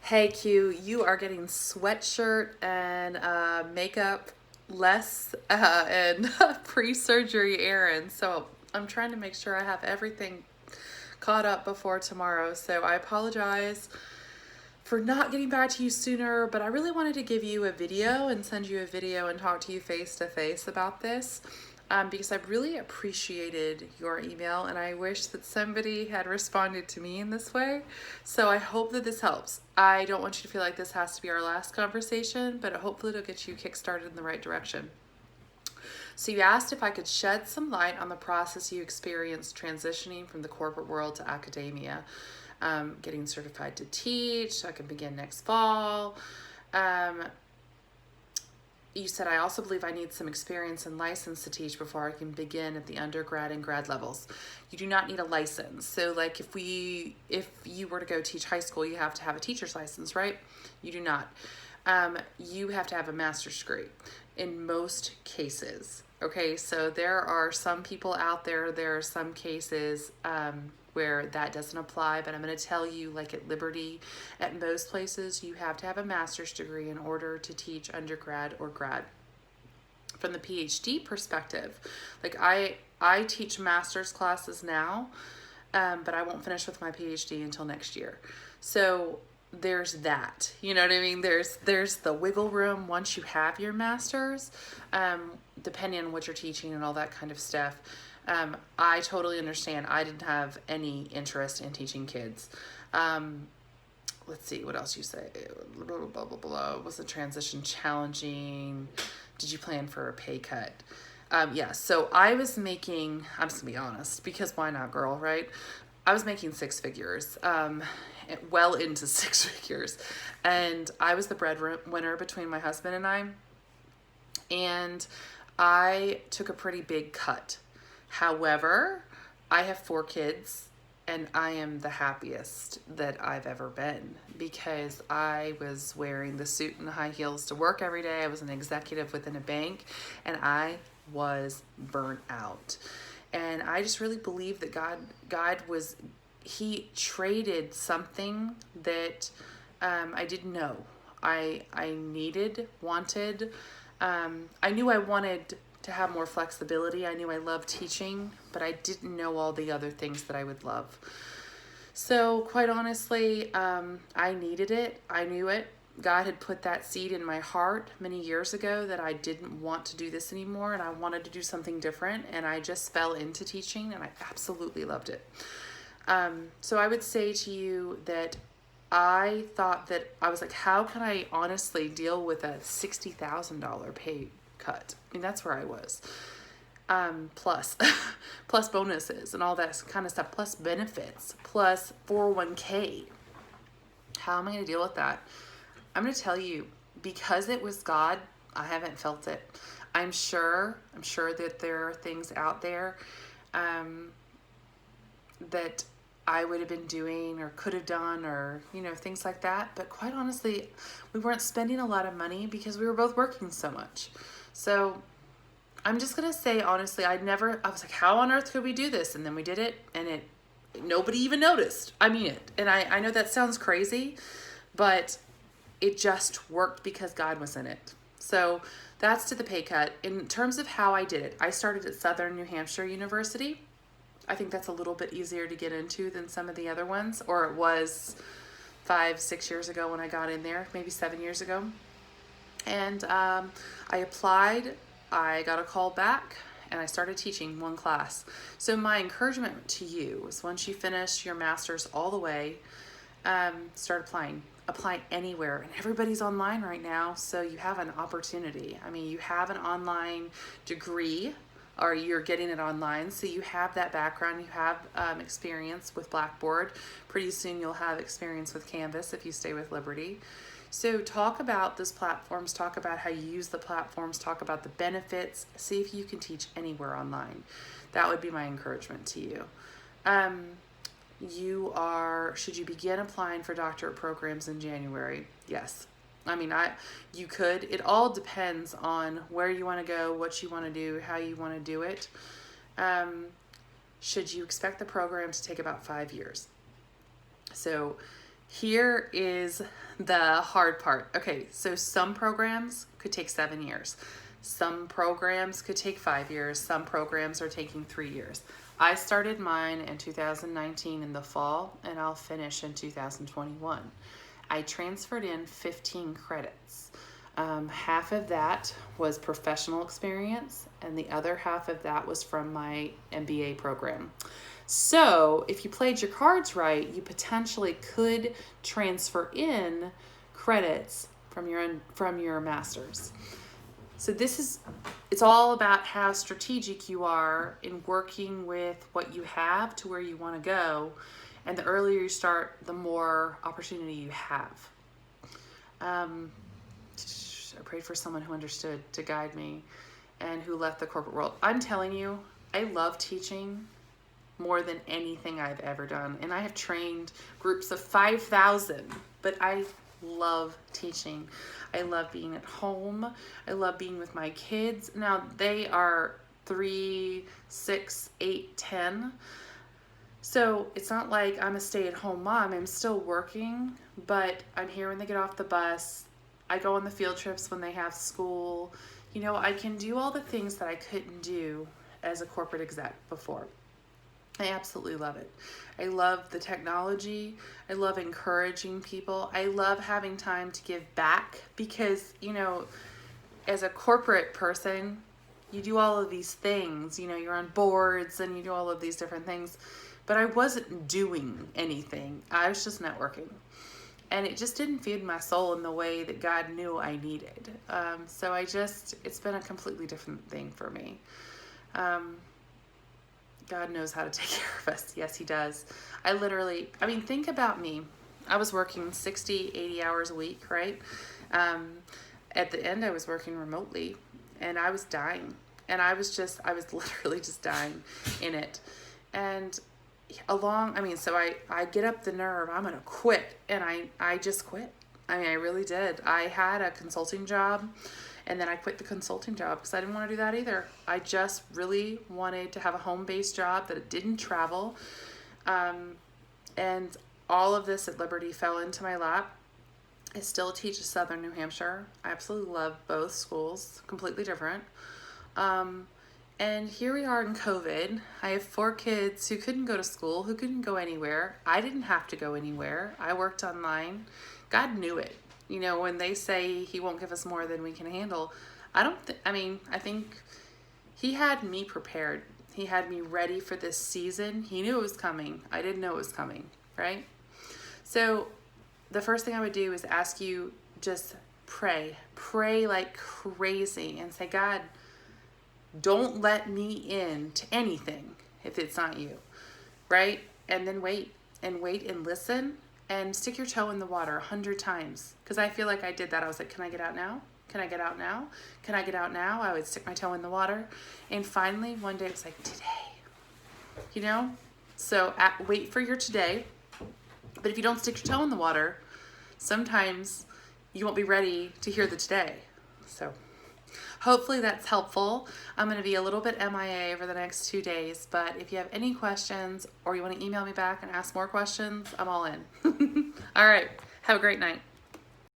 Hey Q, you are getting sweatshirt and makeup less and pre-surgery errands. So I'm trying to make sure I have everything caught up before tomorrow. So I apologize for not getting back to you sooner, but I really wanted to give you a video and send you a video and talk to you face to face about this. Because I really appreciated your email and I wish that somebody had responded to me in this way. So I hope that this helps. I don't want you to feel like this has to be our last conversation, but hopefully it'll get you kickstarted in the right direction. So you asked if I could shed some light on the process you experienced transitioning from the corporate world to academia, getting certified to teach, so I can begin next fall. You said, I also believe I need some experience and license to teach before I can begin at the undergrad and grad levels. You do not need a license. So like if you were to go teach high school, you have to have a teacher's license, right? You do not. You have to have a master's degree in most cases. Okay, so there are some people out there are some cases where that doesn't apply, but I'm going to tell you, like at Liberty, at most places, you have to have a master's degree in order to teach undergrad or grad. From the PhD perspective, like I teach master's classes now, but I won't finish with my PhD until next year. So there's that, you know what I mean? There's the wiggle room once you have your master's, depending on what you're teaching and all that kind of stuff. I totally understand. I didn't have any interest in teaching kids. Let's see, what else you say? Blah, blah, blah, blah. Was the transition challenging? Did you plan for a pay cut? Yeah, so I was making, I'm just gonna be honest, because why not, girl, right? I was making six figures, well into six figures. And I was the breadwinner between my husband and I. And I took a pretty big cut. However, I have four kids and I am the happiest that I've ever been because I was wearing the suit and the high heels to work every day. I was an executive within a bank and I was burnt out. And I just really believe that he traded something that I didn't know. I needed, wanted. I knew I wanted to have more flexibility. I knew I loved teaching, but I didn't know all the other things that I would love. So quite honestly, I needed it. I knew it. God had put that seed in my heart many years ago that I didn't want to do this anymore and I wanted to do something different, and I just fell into teaching and I absolutely loved it. So I would say to you that I thought that I was like, how can I honestly deal with a $60,000 pay cut? I mean, that's where I was. Plus, plus bonuses and all that kind of stuff, plus benefits, plus 401k. How am I going to deal with that? I'm going to tell you, because it was God, I haven't felt it. I'm sure that there are things out there that I would have been doing or could have done or, things like that. But quite honestly, we weren't spending a lot of money because we were both working so much. So I'm just going to say, honestly, I was like, how on earth could we do this? And then we did it and nobody even noticed. I mean it. And I know that sounds crazy, but it just worked because God was in it. So that's to the pay cut. In terms of how I did it, I started at Southern New Hampshire University. I think that's a little bit easier to get into than some of the other ones, or it was 5-6 years ago when I got in there, maybe 7 years ago. And I applied, I got a call back, and I started teaching one class. So my encouragement to you is once you finish your master's all the way, start applying. Apply anywhere, and everybody's online right now, so you have an opportunity. I mean, you have an online degree, or you're getting it online, so you have that background, you have experience with Blackboard. Pretty soon you'll have experience with Canvas if you stay with Liberty. So talk about those platforms, talk about how you use the platforms, talk about the benefits, see if you can teach anywhere online. That would be my encouragement to you. Should you begin applying for doctorate programs in January? Yes. I mean, you could. It all depends on where you want to go, what you want to do, how you want to do it. Should you expect the program to take about 5 years? So here is the hard part. Okay, so some programs could take 7 years. Some programs could take 5 years. Some programs are taking 3 years. I started mine in 2019 in the fall, and I'll finish in 2021. I transferred in 15 credits. Half of that was professional experience, and the other half of that was from my MBA program. So if you played your cards right, you potentially could transfer in credits from your master's. So it's all about how strategic you are in working with what you have to where you want to go. And the earlier you start, the more opportunity you have. I prayed for someone who understood to guide me and who left the corporate world. I'm telling you, I love teaching more than anything I've ever done. And I have trained groups of 5,000, but I love teaching. I love being at home. I love being with my kids. Now they are 3, 6, 8, 10. So it's not like I'm a stay-at-home mom. I'm still working, but I'm here when they get off the bus. I go on the field trips when they have school. You know, I can do all the things that I couldn't do as a corporate exec before. I absolutely love it. I love the technology. I love encouraging people. I love having time to give back because, you know, as a corporate person, you do all of these things. You know, you're on boards and you do all of these different things. But I wasn't doing anything. I was just networking. And it just didn't feed my soul in the way that God knew I needed. So it's been a completely different thing for me. God knows how to take care of us. Yes, he does. Think about me. I was working 60, 80 hours a week, right? At the end, I was working remotely and I was dying. And I was literally just dying in it. And I get up the nerve, I'm going to quit. And I just quit. I really did. I had a consulting job. And then I quit the consulting job because I didn't want to do that either. I just really wanted to have a home-based job that didn't travel. And all of this at Liberty fell into my lap. I still teach at Southern New Hampshire. I absolutely love both schools, completely different. And here we are in COVID. I have 4 kids who couldn't go to school, who couldn't go anywhere. I didn't have to go anywhere. I worked online. God knew it. You know, when they say he won't give us more than we can handle, I think he had me prepared. He had me ready for this season. He knew it was coming. I didn't know it was coming, right? So the first thing I would do is ask you, just pray like crazy and say, God, don't let me in to anything if it's not you, right? And then wait and listen. And stick your toe in the water 100 times. Because I feel like I did that. I was like, can I get out now? Can I get out now? Can I get out now? I would stick my toe in the water. And finally, one day it was like, today. You know? So wait for your today. But if you don't stick your toe in the water, sometimes you won't be ready to hear the today. So hopefully that's helpful. I'm going to be a little bit MIA over the next 2 days, but if you have any questions or you want to email me back and ask more questions, I'm all in. All right. Have a great night.